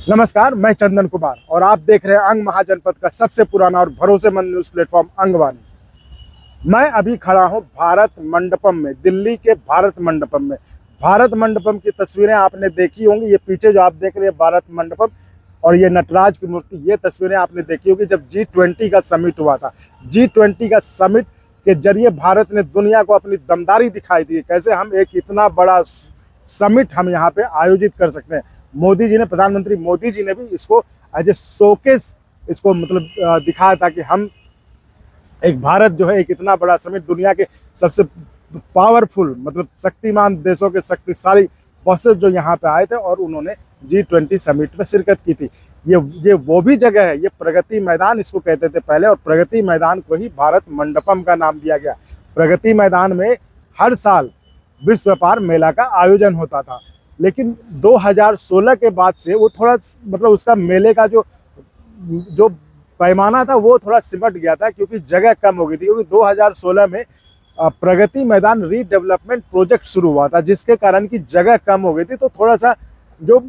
नमस्कार, मैं चंदन कुमार और आप देख रहे हैं अंग महाजनपद का सबसे पुराना और भरोसेमंद न्यूज प्लेटफॉर्म अंगवानी। मैं अभी खड़ा हूं भारत मंडपम में, दिल्ली के भारत मंडपम में। भारत मंडपम की तस्वीरें आपने देखी होंगी। ये पीछे जो आप देख रहे हैं भारत मंडपम और ये नटराज की मूर्ति, ये तस्वीरें आपने देखी होगी जब G20 का समिट हुआ था। G20 का समिट के जरिए भारत ने दुनिया को अपनी दमदारी दिखाई दी, कैसे हम एक इतना बड़ा समिट हम यहाँ पे आयोजित कर सकते हैं। मोदी जी ने, प्रधानमंत्री मोदी जी ने भी इसको एज ए शोकेस इसको मतलब दिखाया था कि हम एक भारत जो है एक इतना बड़ा समिट, दुनिया के सबसे पावरफुल मतलब शक्तिमान देशों के शक्तिशाली बॉसेस जो यहाँ पे आए थे और उन्होंने G20 समिट में शिरकत की थी। ये वो भी जगह है, ये प्रगति मैदान इसको कहते थे पहले, और प्रगति मैदान को ही भारत मंडपम का नाम दिया गया। प्रगति मैदान में हर साल विश्व व्यापार मेला का आयोजन होता था, लेकिन 2016 के बाद से वो थोड़ा मतलब उसका मेले का जो जो पैमाना था वो थोड़ा सिमट गया था, क्योंकि जगह कम हो गई थी। क्योंकि 2016 में प्रगति मैदान रीडेवलपमेंट प्रोजेक्ट शुरू हुआ था, जिसके कारण की जगह कम हो गई थी, तो थोड़ा सा जो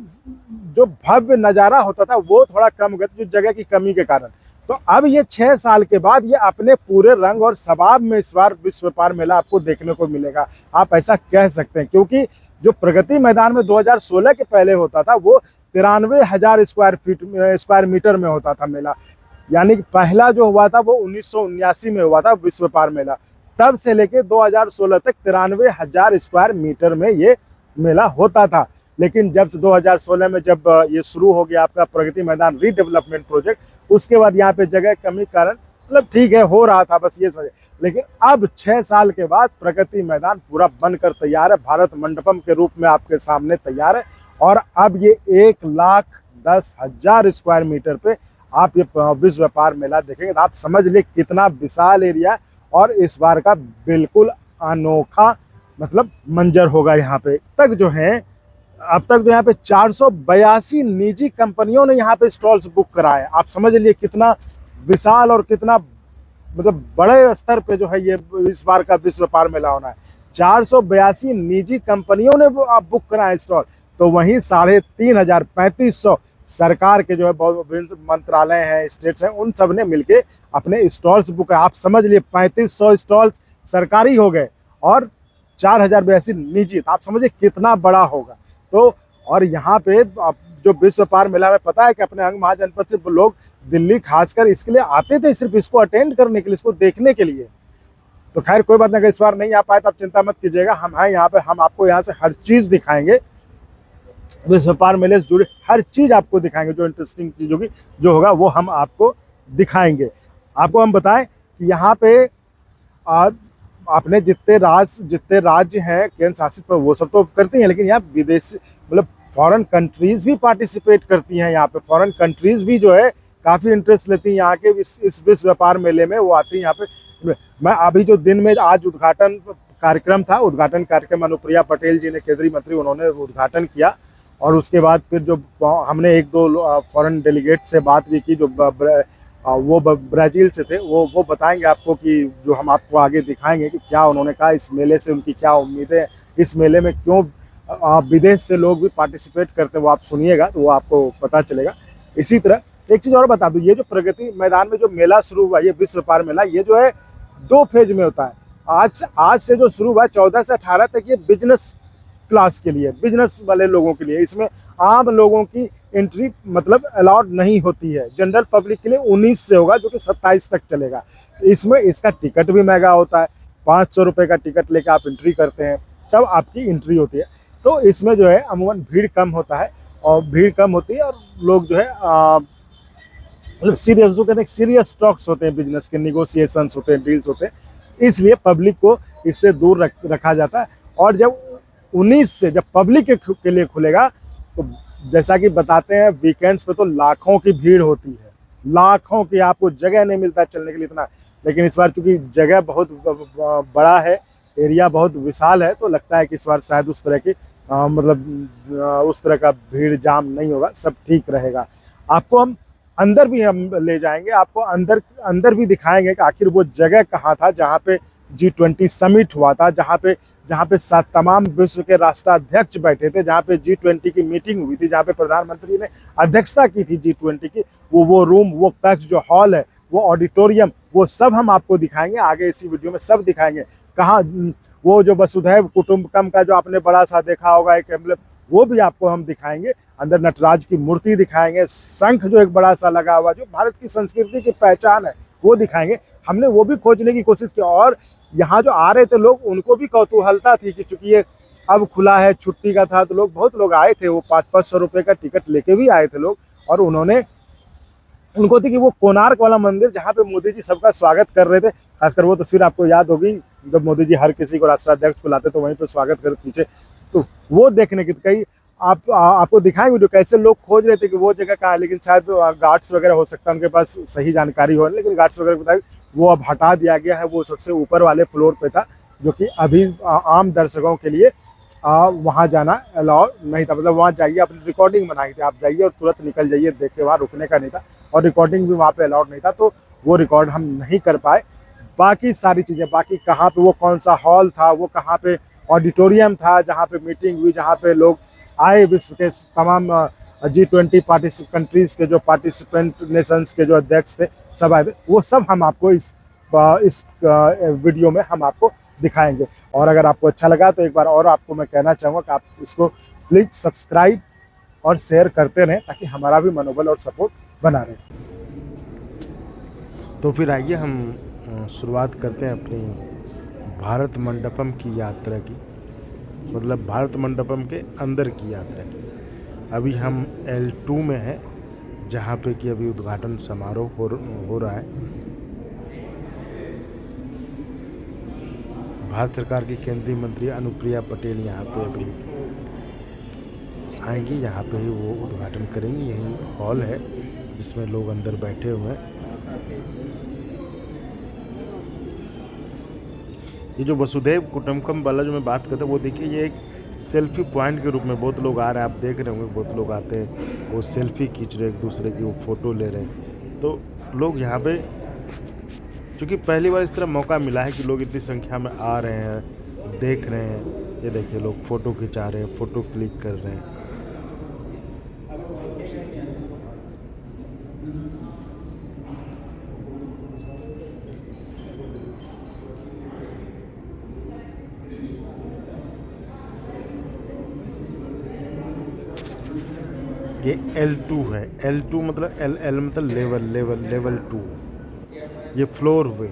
जो भव्य नज़ारा होता था वो थोड़ा कम हो गया था, जो जगह की कमी के कारण। तो अब ये 6 साल के बाद ये अपने पूरे रंग और शबाब में इस बार विश्व व्यापार मेला आपको देखने को मिलेगा, आप ऐसा कह सकते हैं। क्योंकि जो प्रगति मैदान में 2016 के पहले होता था वो 93,000 स्क्वायर मीटर में होता था मेला, यानी कि पहला जो हुआ था वो 1979 में हुआ था विश्व व्यापार मेला। तब से लेके 2016 तक 93,000 स्क्वायर मीटर में ये मेला होता था। लेकिन जब से 2016 में जब ये शुरू हो गया आपका प्रगति मैदान रीडेवलपमेंट प्रोजेक्ट, उसके बाद यहाँ पे जगह कमी कारण मतलब ठीक है हो रहा था बस ये वजह। लेकिन अब 6 साल के बाद प्रगति मैदान पूरा बनकर तैयार है, भारत मंडपम के रूप में आपके सामने तैयार है। और अब ये 1,10,000 स्क्वायर मीटर पे आप ये विश्व व्यापार मेला देखेंगे तो आप समझ लीजिए कितना विशाल एरिया, और इस बार का बिल्कुल अनोखा मतलब मंजर होगा। यहाँ पे तक जो है अब तक जो यहाँ पे 482 निजी कंपनियों ने यहाँ पे स्टॉल्स बुक कराए। आप समझ लीजिए कितना विशाल और कितना मतलब बड़े स्तर पे जो है ये इस बार का विश्व व्यापार मेला होना है। 482 निजी कंपनियों ने आप बुक कराए स्टॉल, तो वहीं 3,500 सरकार के जो है विभिन्न मंत्रालय हैं, स्टेट्स हैं, उन सब ने मिलके अपने स्टॉल्स बुक है। आप समझ लिए 3500 स्टॉल्स सरकारी हो गए और 4,082 निजी, तो आप समझिए कितना बड़ा होगा। तो और यहाँ पे आप जो विश्व व्यापार मेला में पता है कि अपने अंग महाजनपद से लोग दिल्ली खासकर इसके लिए आते थे, सिर्फ इसको अटेंड करने के लिए, इसको देखने के लिए। तो खैर कोई बात नहीं, अगर इस बार नहीं आ पाए तो आप चिंता मत कीजिएगा, हम हैं यहाँ पे, हम आपको यहाँ से हर चीज़ दिखाएंगे। विश्व व्यापार मेले से जुड़ी हर चीज़ आपको दिखाएंगे, जो इंटरेस्टिंग चीज़ होगी जो होगा वो हम आपको दिखाएंगे। आपको हम बताएं कि यहाँ पे आपने जितने राज्य हैं केंद्र शासित पर वो सब तो करती हैं, लेकिन यहाँ विदेशी मतलब फॉरेन कंट्रीज़ भी पार्टिसिपेट करती हैं। यहाँ पे फॉरेन कंट्रीज़ भी जो है काफ़ी इंटरेस्ट लेती हैं यहाँ के इस विश्व व्यापार मेले में, वो आती हैं यहाँ पे। मैं अभी जो दिन में आज उद्घाटन कार्यक्रम था, उद्घाटन कार्यक्रम अनुप्रिया पटेल जी ने, केंद्रीय मंत्री, उन्होंने उद्घाटन किया। और उसके बाद फिर जो हमने 1-2 फॉरेन डेलीगेट से बात भी की, जो वो ब्राज़ील से थे, वो बताएंगे आपको कि जो हम आपको आगे दिखाएंगे कि क्या उन्होंने कहा, इस मेले से उनकी क्या उम्मीदें हैं, इस मेले में क्यों विदेश से लोग भी पार्टिसिपेट करते हैं, वो आप सुनिएगा तो वो आपको पता चलेगा। इसी तरह एक चीज़ और बता दूं, ये जो प्रगति मैदान में जो मेला शुरू हुआ, ये विश्व व्यापार मेला, ये जो है 2 फेज में होता है। आज से जो शुरू हुआ 14 से 18 तक, ये बिजनेस क्लास के लिए, बिजनेस वाले लोगों के लिए, इसमें आम लोगों की एंट्री मतलब अलाउड नहीं होती है। जनरल पब्लिक के लिए 19 से होगा, जो कि 27 तक चलेगा। इसमें इसका टिकट भी महंगा होता है, 500 रुपये का टिकट लेकर आप एंट्री करते हैं, तब आपकी एंट्री होती है। तो इसमें जो है अमूमन भीड़ कम होता है, और भीड़ कम होती है और लोग जो है मतलब सीरियस, जो कहते हैं सीरियस टॉक्स होते हैं, बिजनेस के निगोशिएशंस होते हैं, डील्स होते हैं, इसलिए पब्लिक को इससे दूर रखा जाता है। और जब 19 से जब पब्लिक के लिए खुलेगा, तो जैसा कि बताते हैं वीकेंड्स पे तो लाखों की भीड़ होती है, लाखों की, आपको जगह नहीं मिलता चलने के लिए इतना। लेकिन इस बार चूंकि जगह बहुत बड़ा है, एरिया बहुत विशाल है, तो लगता है कि इस बार शायद उस तरह की मतलब उस तरह का भीड़ जाम नहीं होगा, सब ठीक रहेगा। आपको हम अंदर भी हम ले जाएंगे, आपको अंदर भी दिखाएंगे कि आखिर वो जगह कहाँ था जहाँ पे G20 समिट हुआ था, जहाँ पे तमाम विश्व के राष्ट्राध्यक्ष बैठे थे, जहाँ पे G20 की मीटिंग हुई थी, जहाँ पे प्रधानमंत्री ने अध्यक्षता की थी G20 की, वो रूम, वो कक्ष, जो हॉल है, वो ऑडिटोरियम, वो सब हम आपको दिखाएंगे आगे इसी वीडियो में, सब दिखाएंगे। कहाँ वो जो वसुधैव कुटुंबकम का जो आपने बड़ा सा देखा होगा एक एम्बलम, वो भी आपको हम दिखाएंगे। अंदर नटराज की मूर्ति दिखाएंगे, शंख जो एक बड़ा सा लगा हुआ, जो भारत की संस्कृति की पहचान है, वो दिखाएंगे। हमने वो भी खोजने की कोशिश की, और यहाँ जो आ रहे थे लोग, उनको भी कौतूहलता थी कि चूंकि ये अब खुला है, छुट्टी का था, तो बहुत लोग आए थे, वो 500-500 रुपए का टिकट लेके भी आए थे लोग। और उनको थी कि वो कोणार्क वाला मंदिर, जहाँ पे मोदी जी सबका स्वागत कर रहे थे, खासकर वो तस्वीर आपको याद होगी जब मोदी जी हर किसी को राष्ट्राध्यक्ष बुलाते तो वहीं पे स्वागत करते पीछे, तो वो देखने की कई आपको दिखाएंगे वीडियो, कैसे लोग खोज रहे थे कि वो जगह कहाँ है। लेकिन शायद गार्ड्स वगैरह हो सकता है उनके पास सही जानकारी हो, लेकिन गार्ड्स वगैरह बताए वो अब हटा दिया गया है, वो सबसे ऊपर वाले फ्लोर पे था, जो कि अभी आम दर्शकों के लिए वहाँ जाना अलाउ नहीं था। मतलब वहाँ जाइए, अपनी रिकॉर्डिंग बनाई थी, आप जाइए और तुरंत निकल जाइए, देख के वहाँ रुकने का नहीं था, और रिकॉर्डिंग भी वहाँ पे अलाउड नहीं था, तो वो रिकॉर्ड हम नहीं कर पाए। बाकी सारी चीज़ें, बाकी कहाँ पे वो कौन सा हॉल था, वो कहाँ पे ऑडिटोरियम था जहाँ पे मीटिंग हुई, जहाँ पे लोग आए, विश्व के तमाम G20 कंट्रीज़ के जो पार्टिसिपेंट नेशंस के जो अध्यक्ष थे, सब आए थे, वो सब हम आपको इस वीडियो में हम आपको दिखाएंगे। और अगर आपको अच्छा लगा तो एक बार और आपको मैं कहना चाहूँगा कि आप इसको प्लीज़ सब्सक्राइब और शेयर करते रहें, ताकि हमारा भी मनोबल और सपोर्ट बना रहे। तो फिर आइए हम शुरुआत करते हैं अपनी भारत मंडपम की यात्रा की, मतलब भारत मंडपम के अंदर की यात्रा की। अभी हम L2 में हैं, जहाँ पे कि अभी उद्घाटन समारोह हो रहा है। भारत सरकार की केंद्रीय मंत्री अनुप्रिया पटेल यहाँ पे अभी आएंगी, यहाँ पे ही वो उद्घाटन करेंगी। यही हॉल है जिसमें लोग अंदर बैठे हुए हैं। ये जो वसुधैव कुटुंबकम वाला जो मैं बात करता हूँ, वो देखिए, ये एक सेल्फी पॉइंट के रूप में बहुत लोग आ रहे हैं, आप देख रहे होंगे, बहुत लोग आते हैं, वो सेल्फी खींच रहे हैं, एक दूसरे की वो फ़ोटो ले रहे हैं। तो लोग यहाँ पे, क्योंकि पहली बार इस तरह मौका मिला है कि लोग इतनी संख्या में आ रहे हैं, देख रहे हैं। ये देखिए, लोग फ़ोटो खिंचा रहे हैं, फ़ोटो क्लिक कर रहे हैं। ये L2 है, L2 मतलब L मतलब लेवल 2, ये फ्लोर हुए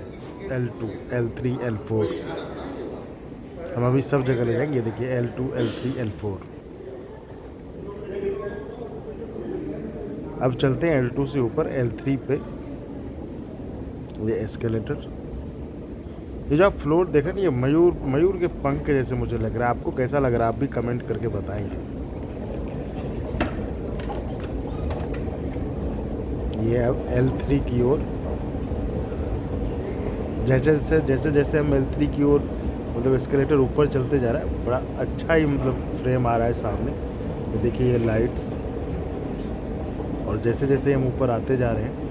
L2, L3, L4। हम अभी सब जगह ले जाएंगे। ये देखिए L2, L3, L4। अब चलते हैं L2 से ऊपर L3 पे। ये एस्केलेटर, ये जो आप फ्लोर देख रहे हैं, ये मयूर के पंख के जैसे मुझे लग रहा है। आपको कैसा लग रहा है, आप भी कमेंट करके बताएंगे। ये अब L3 की ओर, जैसे जैसे हम L3 की ओर, मतलब एस्केलेटर ऊपर चलते जा रहा है, बड़ा अच्छा ही मतलब फ्रेम आ रहा है सामने। ये देखिए, ये लाइट्स, और जैसे जैसे हम ऊपर आते जा रहे हैं,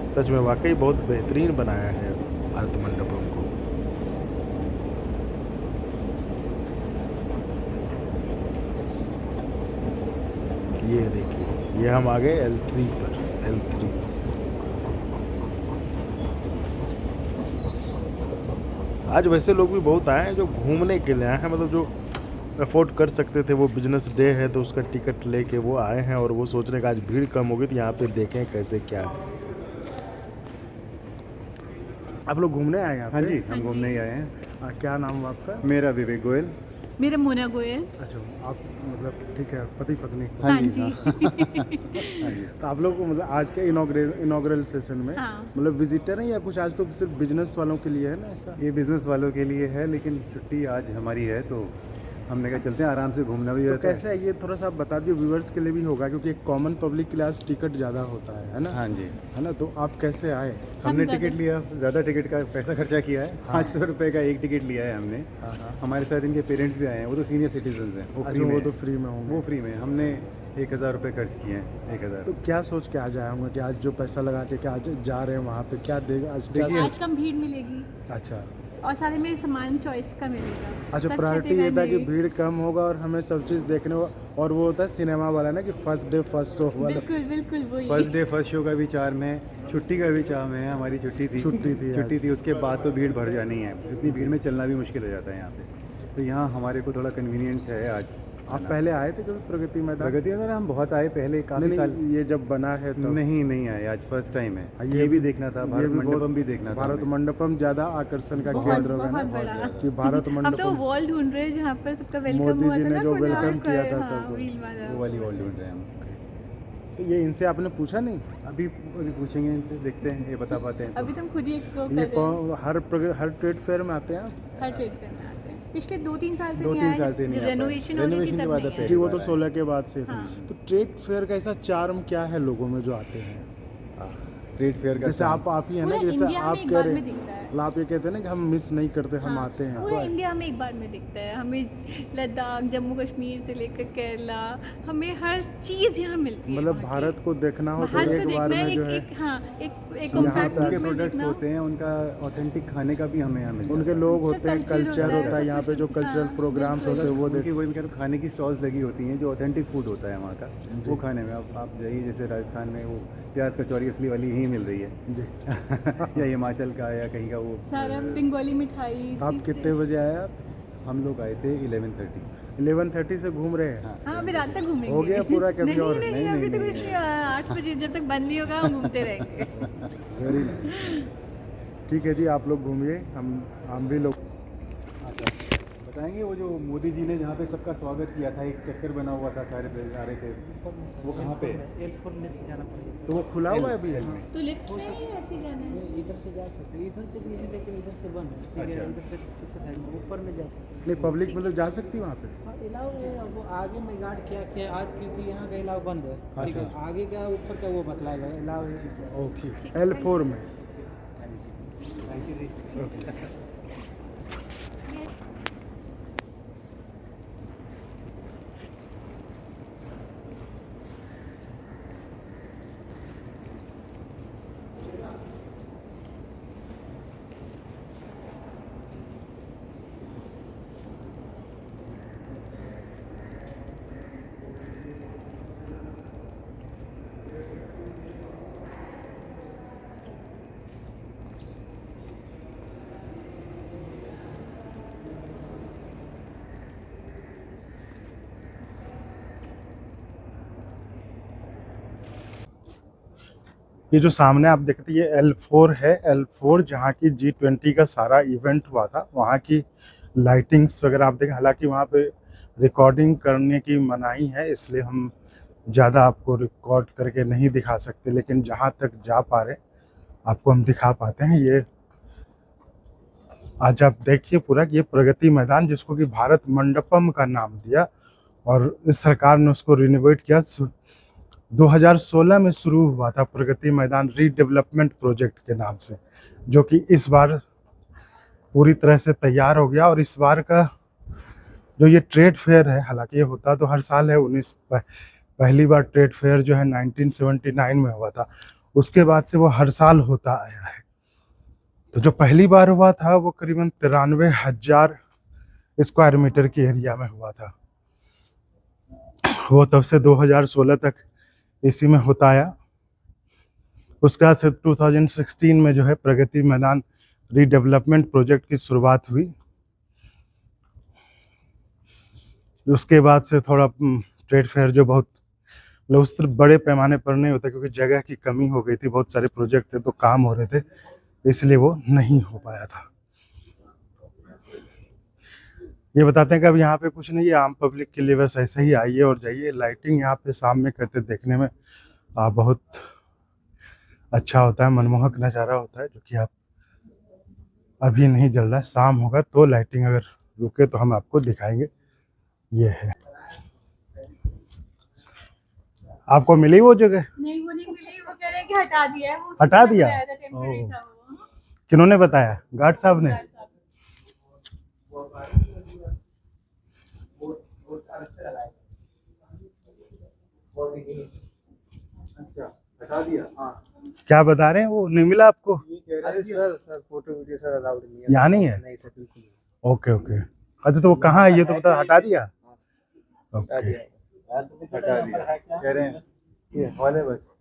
सच में वाकई बहुत बेहतरीन बनाया है भारत मंडपम को। ये देखिए, ये हम आ गए L3 पर। L3 आज वैसे लोग भी बहुत आए हैं जो घूमने के लिए आए हैं, मतलब जो अफोर्ड कर सकते थे। वो बिजनेस डे है तो उसका टिकट लेके वो आए हैं, और वो सोच रहे हैं कि आज भीड़ कम होगी तो यहाँ पे देखें कैसे क्या है। आप लोग घूमने आए हैं? हाँ जी, हम घूमने ही आए हैं। क्या नाम है आपका? मेरा विवेक गोयल। मेरा मोना गोयल। अच्छा, आप मतलब ठीक है, पति पत्नी? हाँ जी। तो आप लोग मतलब आज के इनॉग्रल सेशन में मतलब विजिटर हैं, या कुछ आज तो सिर्फ बिजनेस वालों के लिए है ना ऐसा? ये बिज़नेस वालों के लिए है, लेकिन छुट्टी आज हमारी है तो हमने कहा चलते हैं, आराम से घूमना भी तो रहता है। कैसे है ये, थोड़ा सा आप बता दीजिए, व्यूवर्स के लिए भी होगा, क्योंकि एक कॉमन पब्लिक के लिए आज टिकट ज़्यादा होता है ना? हाँ जी, है ना? तो आप कैसे आए? हमने टिकट लिया, ज़्यादा टिकट का पैसा खर्चा किया है। 500 रुपये का एक टिकट लिया है हमने। हमारे साथ इनके पेरेंट्स भी आए हैं, वो तो सीनियर सिटीजन हैं, वो फ्री में तो फ्री में होंगे। वो फ्री में। हमने 1000 रुपये खर्च किए हैं, 1000। तो क्या सोच के आज आए होंगे कि आज जो पैसा लगा के आज जा रहे हैं वहाँ पे, क्या देगा आज, क्या देखिए, आज कम भीड़ मिलेगी अच्छा और सारे मेरे सामान चॉइस का मिलेगा। अच्छा, सब प्रायोरिटी छठे ये था कि महीने। भीड़ कम होगा और हमें सब चीज़ देखने को, और वो होता है सिनेमा वाला ना कि फर्स्ट डे फर्स्ट शो वाला। बिल्कुल बिल्कुल वही। फर्स्ट डे फर्स्ट शो का विचार में, छुट्टी का विचार में है। हमारी छुट्टी थी, छुट्टी थी उसके बाद तो भीड़ भर जानी है। इतनी भीड़ में चलना भी मुश्किल हो जाता है यहाँ पे, तो यहाँ हमारे को थोड़ा कन्वीनियंट है आज। आप पहले आए थे कभी प्रगति मैदान? प्रगति में हम बहुत आए पहले, काफ़ी नहीं, साल। ये जब बना है तब नहीं आए, आज फर्स्ट टाइम है। ये ये भी देखना था, भारत भी बहुत- मंडपम भी देखना था भारत हमें। मंडपम ज़्यादा आकर्षण का बहुत केंद्र होगा बहुत ना, बड़ा। कि भारत हम तो मंडपम वॉल ढूंढ रहे हैं जहाँ पर सबका वेलकम मोदी हुआ जी था ने ना, जो कोणार्क वेलकम किया था हाँ, सबको। व्हील वाला। वो वाली वॉल ढूंढ रहे हैं हम। तो ये इनसे आपने पूछा नहीं? अभी पूछेंगे इनसे, देखते हैं ये बता पाते हैं तो। अभी तुम खुद ही एक्सप्लोर ये कर रहे हो। हर ट्रेड फेयर में आते हैं आप? हर ट्रेड पे में आते हैं। पिछले 2-3 साल से 2-3 नहीं आए, साल से नहीं आ पाए। रेनोवेशन हो रही थी रेनोवेशन के तब बाद नहीं अब आए। पहले जी, वो तो बार आए। 16 के बाद से था। हाँ। तो ट्रेड फेयर का ऐसा चार्म क्या है लोगों में जो आते हैं? ट्रेड फेयर का जैसे चार्म। आप ही है ना, पूरा जैसे इंडिया में आप एक कह बार रहे में दिखता है। मतलब आप ये कहते हैं ना कि हम मिस नहीं करते, हम हाँ, आते हैं। पूरा इंडिया में एक बार में दिखता है। हमें लद्दाख, जम्मू कश्मीर से लेकर केरला, हमें हर चीज़ यहाँ मिलती है। मतलब वहाँ की। भारत को देखना हो तो भारत को एक बार देखना है, में जो है हाँ, एक यहाँ compact पे उनके में प्रोडक्ट्स देखना हो। होते हैं, उनका ऑथेंटिक खाने का भी हमें यहाँ मिलता है। उनके लोग होते हैं, कल्चर कल्चर होता है, होता है यहाँ पे, जो हाँ, कल्चरल प्रोग्राम्स होते हैं वो उनकी देख। वही मैं खाने की स्टॉल्स लगी होती हैं, जो ऑथेंटिक फूड होता है वहाँ का, वो खाने में। आप जाइए, जैसे राजस्थान में वो प्याज कचौरी असली वाली यहीं मिल रही है जी। या हिमाचल का या कहीं का वो। सारा बंगाली मिठाई। तो आप कितने बजे आए आप? हम लोग आए थे 11:30। 11:30 से घूम रहे हैं? हाँ, हाँ, अभी रात तक घूमेंगे। हो गया पूरा कभी नहीं, और? नहीं, नहीं, अभी तो नहीं, कुछ नहीं, 8 बजे जब तक बंद नहीं होगा हम घूमते रहेंगे। Very nice. ठीक है जी, आप लोग घूमिए, हम भी लोग। बताएंगे वो जो मोदी जी ने जहाँ पे सबका स्वागत किया था, एक चक्कर बना हुआ था, सारे प्रेस आ रहे थे, वो कहाँ पे है? एयरपोर्ट में से जाना पड़ेगा। तो वो खुला हुआ है अभी? L में। तो लिफ्ट में ही ऐसे ही जाना है। इधर से जा सकते हैं, इधर से भी है लेकिन इधर से बंद है, ठीक है? अच्छा। इधर से दूसरे साइड में ऊपर में जा सकते हैं। नहीं, पब्लिक मतलब जा सकती है वहाँ पे? हाँ, अलाउ है। वो आगे में गार्ड क्या किया आज, क्योंकि यहाँ का अलाउ बंद है, ठीक है? अच्छा। आगे का ऊपर का वो बतलाएगा अलाउ है कि क्या। ओके, L4 में। थैंक यू जी। ये जो सामने आप देखते हैं ये L4 है। L4 जहाँ की G20 का सारा इवेंट हुआ था, वहाँ की लाइटिंग्स वगैरह आप देखें। हालांकि वहाँ पे रिकॉर्डिंग करने की मनाही है, इसलिए हम ज़्यादा आपको रिकॉर्ड करके नहीं दिखा सकते, लेकिन जहाँ तक जा पा रहे आपको हम दिखा पाते हैं। ये आज आप देखिए पूरा, ये प्रगति मैदान, जिसको कि भारत मंडपम का नाम दिया, और इस सरकार ने उसको रिनोवेट किया। 2016 में शुरू हुआ था प्रगति मैदान रीडेवलपमेंट प्रोजेक्ट के नाम से, जो कि इस बार पूरी तरह से तैयार हो गया। और इस बार का जो ये ट्रेड फेयर है, हालांकि ये होता तो हर साल है, पहली बार ट्रेड फेयर जो है 1979 में हुआ था, उसके बाद से वो हर साल होता आया है। तो जो पहली बार हुआ था वो करीबन 93,000 स्क्वायर मीटर के एरिया में हुआ था। वो तब से 2016 तक इसी में होता आया। उसका से 2016 में जो है प्रगति मैदान रीडेवलपमेंट प्रोजेक्ट की शुरुआत हुई। उसके बाद से थोड़ा ट्रेड फेयर जो बहुत उस तरह बड़े पैमाने पर नहीं होता, क्योंकि जगह की कमी हो गई थी, बहुत सारे प्रोजेक्ट थे तो काम हो रहे थे, इसलिए वो नहीं हो पाया था। ये बताते हैं कि अब यहाँ पे कुछ नहीं है, आम पब्लिक के लिए बस ऐसे ही आइए और जाइए। लाइटिंग यहाँ पे शाम में कहते देखने में बहुत अच्छा होता है, मनमोहक नज़ारा होता है, जो कि आप अभी नहीं जल रहा है। शाम होगा तो लाइटिंग अगर रुके तो हम आपको दिखाएंगे। ये है, आपको मिली वो जगह? नहीं, वो नहीं मिली, वो कह रहे हैं कि हटा दिया है। वो हटा उसी समय दिया? बनाया था, temporary ओह। था वो। किन्होंने बताया? गार्ड साहब ने? अच्छा, हटा दिया। हाँ, क्या बता रहे हैं, वो नहीं मिला आपको? ये कह रहा है अरे कि sir photo video sir allowed नहीं है। यहाँ नहीं है? नहीं सर बिल्कुल नहीं। Okay okay. अच्छा तो वो कहाँ है ये तो बता, हटा दिया? हटा ओके। दिया। हटा दिया, कह रहे हैं ये हॉल है बस।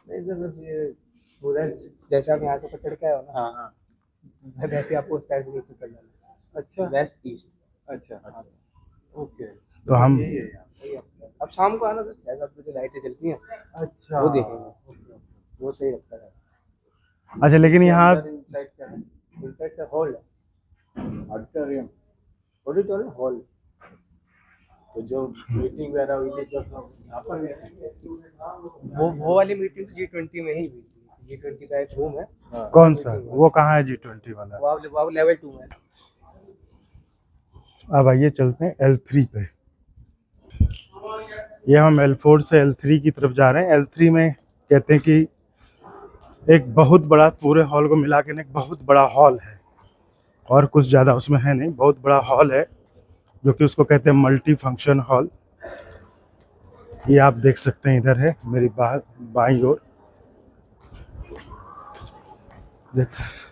नहीं सर बस ये उधर जैसे आप यहाँ से ऊपर चढ़ के आए हो ना, हाँ हाँ, वैसे आपको उस साइड नीचे करना है। अच्छा वेस्ट ईस्ट। अच्छा, हाँ, ओके। तो हम यही है यहाँ। अब शाम को आना सर, 6-7 बजे लाइटें जलती हैं, अच्छा, वो देखेंगे, वो सही लगता है। अच्छा लेकिन यहाँ इनसाइड क्या है? इनसाइड से हॉल है, ऑडिटोरियम। Auditorium hall. तो जो मीटिंग वगैरह हुई थी तो यहाँ पर हुई थी? वो वाली मीटिंग G20 में ही हुई थी। G20 का एक रूम है, हाँ, कौन सा वो कहाँ है G20 वाला? वो आप लेवल 2 में। अब आइए चलते हैं L3 पे। ये हम L4 से L3 की तरफ जा रहे हैं। L3 में कहते हैं कि एक बहुत बड़ा, पूरे हॉल को मिला के एक बहुत बड़ा हॉल है और कुछ ज़्यादा उसमें है नहीं, बहुत बड़ा हॉल है जो कि उसको कहते हैं मल्टी फंक्शन हॉल। ये आप देख सकते हैं, इधर है मेरी बाईं ओर, देख सकते।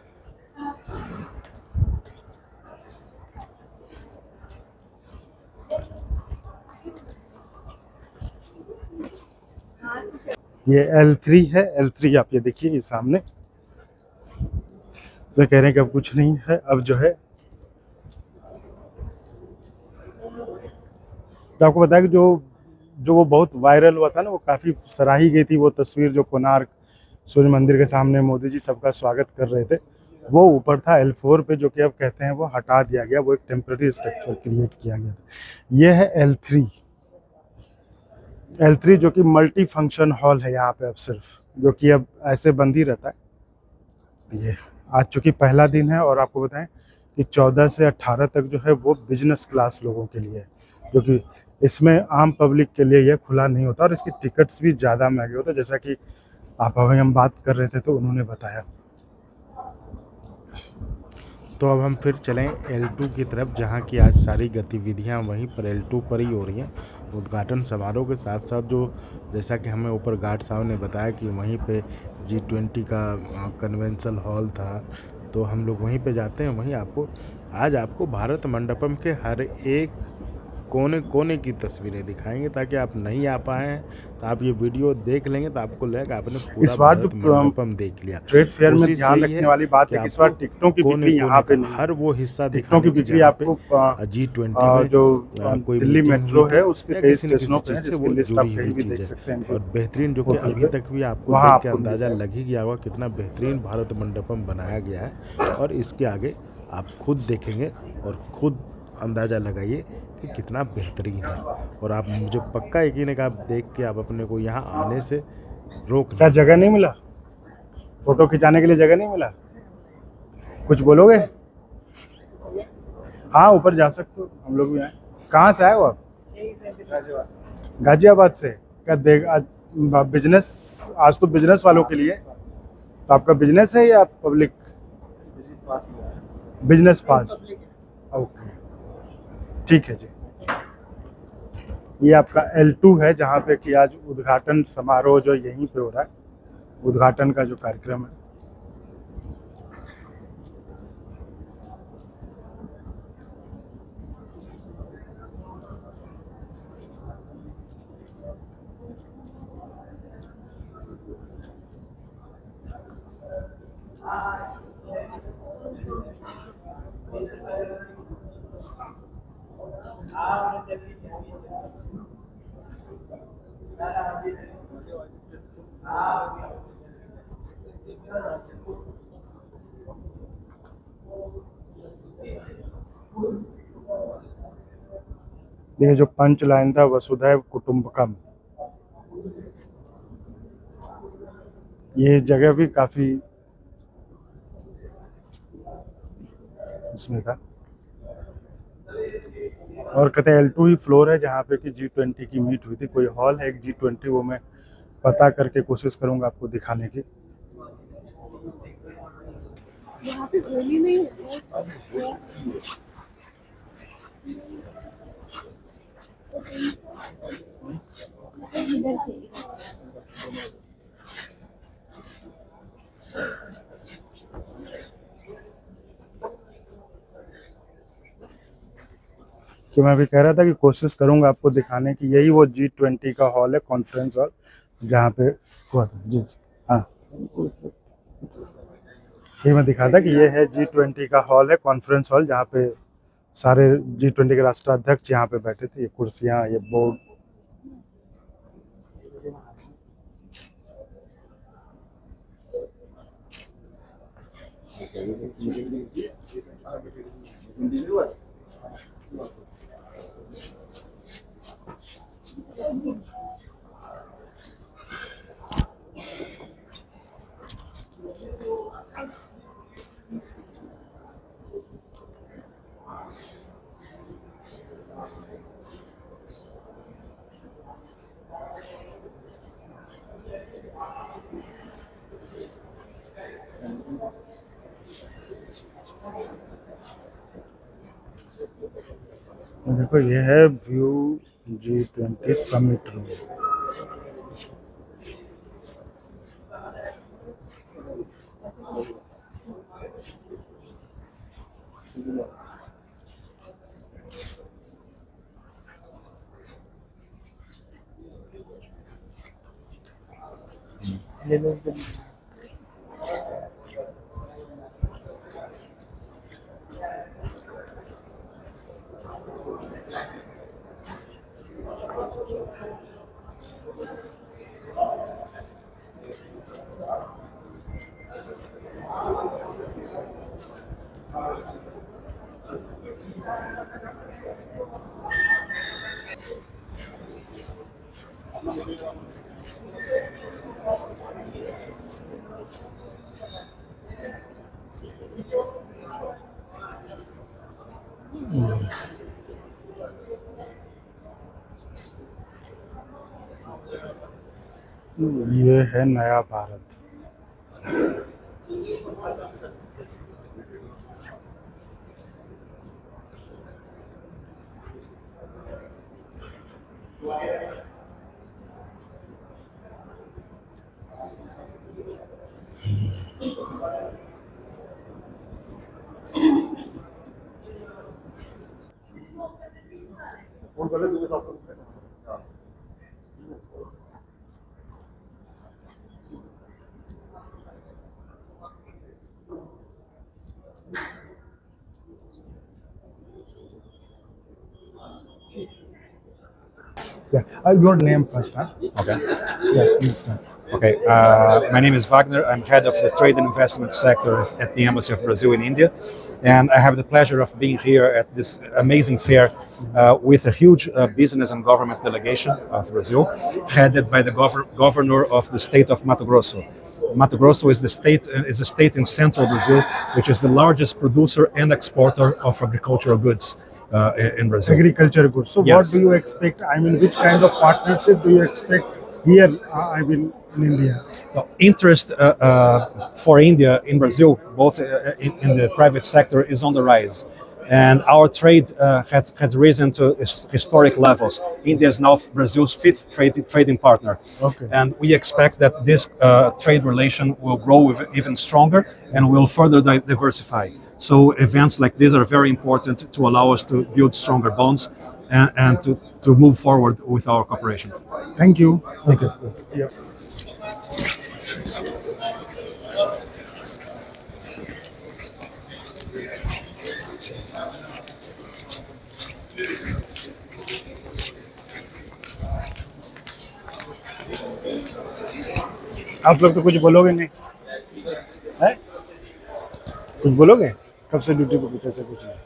ये L3 है। L3 आप ये देखिए, ये सामने तो कह रहे हैं कि अब कुछ नहीं है, अब जो है तो आपको बताया कि जो वो बहुत वायरल हुआ था ना, वो काफ़ी सराही गई थी वो तस्वीर, जो कोणार्क सूर्य मंदिर के सामने मोदी जी सबका स्वागत कर रहे थे, वो ऊपर था L4 पे, जो कि अब कहते हैं वो हटा दिया गया, वो एक टेम्पररी स्ट्रक्चर क्रिएट किया गया था। ये है L3 जो कि मल्टी फंक्शन हॉल है यहाँ पे अब सिर्फ, जो कि अब ऐसे बंद ही रहता है। ये आज चूँकि पहला दिन है और आपको बताएं कि 14 से 18 तक जो है वो बिजनेस क्लास लोगों के लिए है, जो कि इसमें आम पब्लिक के लिए यह खुला नहीं होता और इसकी टिकट्स भी ज़्यादा महंगे होते हैं, जैसा कि आप अभी हम बात कर रहे थे तो उन्होंने बताया। तो अब हम फिर चलें L2 की तरफ, जहाँ की आज सारी गतिविधियाँ वहीं पर L2 पर ही हो रही हैं। उद्घाटन समारोह के साथ साथ जो, जैसा कि हमें ऊपर गार्ड साहब ने बताया कि वहीं पे G20 का कन्वेंशन हॉल था, तो हम लोग वहीं पे जाते हैं। वहीं आज आपको भारत मंडपम के हर एक कोने कोने की तस्वीरें दिखाएंगे, ताकि आप नहीं आ पाए हैं तो आप ये वीडियो देख लेंगे तो आपको लगेगा आपने इस पूरा बार भारत जो मंडपम देख लिया। ट्रेड फेयर में कोशिश ध्यान यही रखने वाली बात है कि इस बार आपको टिकटों की कोने बिक्री यहाँ पे कोने नहीं का हर वो हिस्सा टिकटों की दिखाने बिक्री जहाँ आपको पे G20 में जो कोई दिल्ली मीटिंग मेट्रो हुई थी है उसके या कई किसी न किसी स्टेशनों पे चीज़ है, से जिसकी वो लिस्ट आप जुड़ी कहीं हुई भी चीज़ देख है। सकते हैं। और बेहतरीन जो कि होटल अभी पे तक भी आपको वहाँ देख के आपको मिल अंदाज़ा जाएगा। लग ही गया होगा कितना बेहतरीन भारत मंडपम बनाया गया है, और इसके आगे आप खुद देखेंगे और खुद अंदाज़ा लगाइए कि कितना बेहतरीन है। और आप मुझे पक्का यकीन है कि आप देख के आप अपने को यहाँ आने से रोक क्या नहीं जगह नहीं पाएंगे। मिला? फोटो खिंचाने के लिए जगह नहीं मिला? कुछ बोलोगे? हाँ ऊपर जा सकते हो, हम लोग भी आए। कहाँ से आए हो आप? गाजियाबाद से। क्या देख आज बिजनेस, आज तो बिजनेस वालों के लिए, तो आपका बिजनेस है या पब्लिक? बिजनेस पास। ओके ठीक है जी। ये आपका L2 है, जहाँ पे कि आज उद्घाटन समारोह जो यहीं पे हो रहा है, उद्घाटन का जो कार्यक्रम है। ये जो पंच लाइन था, वसुधैव कुटुंबकम, ये जगह भी काफी इसमें था। और कहते हैं L2 ही फ्लोर है जहाँ पे कि G20 की मीट हुई थी। कोई हॉल है एक G20, वो मैं पता करके कोशिश करूंगा आपको दिखाने की। यहाँ पे होली नहीं कि मैं भी कह रहा था कि कोशिश करूंगा आपको दिखाने की, यही वो G20 का हॉल है, कॉन्फ्रेंस हॉल, जहाँ पे हुआ था जी। हाँ, ये मैं दिखा था कि ये है G20 का हॉल है, कॉन्फ्रेंस हॉल, जहाँ पे सारे G20 के राष्ट्राध्यक्ष यहाँ पे बैठे थे। ये कुर्सियाँ, ये बोर्ड। देखो ये है व्यू G20 समिट रूम। ये है नया Bharat. Yeah, your name first, huh? Okay. Yeah, please start. Okay. My name is Wagner. I'm head of the trade and investment sector at the Embassy of Brazil in India. And I have the pleasure of being here at this amazing fair with a huge business and government delegation of Brazil, headed by the governor of the state of Mato Grosso. Mato Grosso is a state in central Brazil, which is the largest producer and exporter of agricultural goods in Brazil. Agriculture goods. So Yes. what do you expect? I mean, which kind of partnership do you expect here, in India? Interest for India in Brazil, both in the private sector, is on the rise. And our trade has risen to historic levels. India is now Brazil's fifth trading partner. Okay. And we expect that this trade relation will grow even stronger and will further diversify. So events like this are very important to allow us to build stronger bonds and to move forward with our cooperation. Thank you. Okay. Yeah. आप लोग तो कुछ बोलोगे नहीं है? कुछ बोलोगे? कब से ड्यूटी पे कुछ ऐसे कुछ नहीं।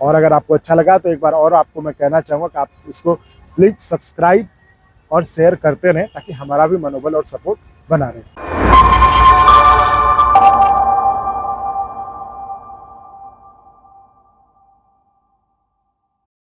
और अगर आपको अच्छा लगा तो एक बार और आपको मैं कहना चाहूँगा कि आप इसको प्लीज़ सब्सक्राइब और शेयर करते रहें ताकि हमारा भी मनोबल और सपोर्ट बना रहे।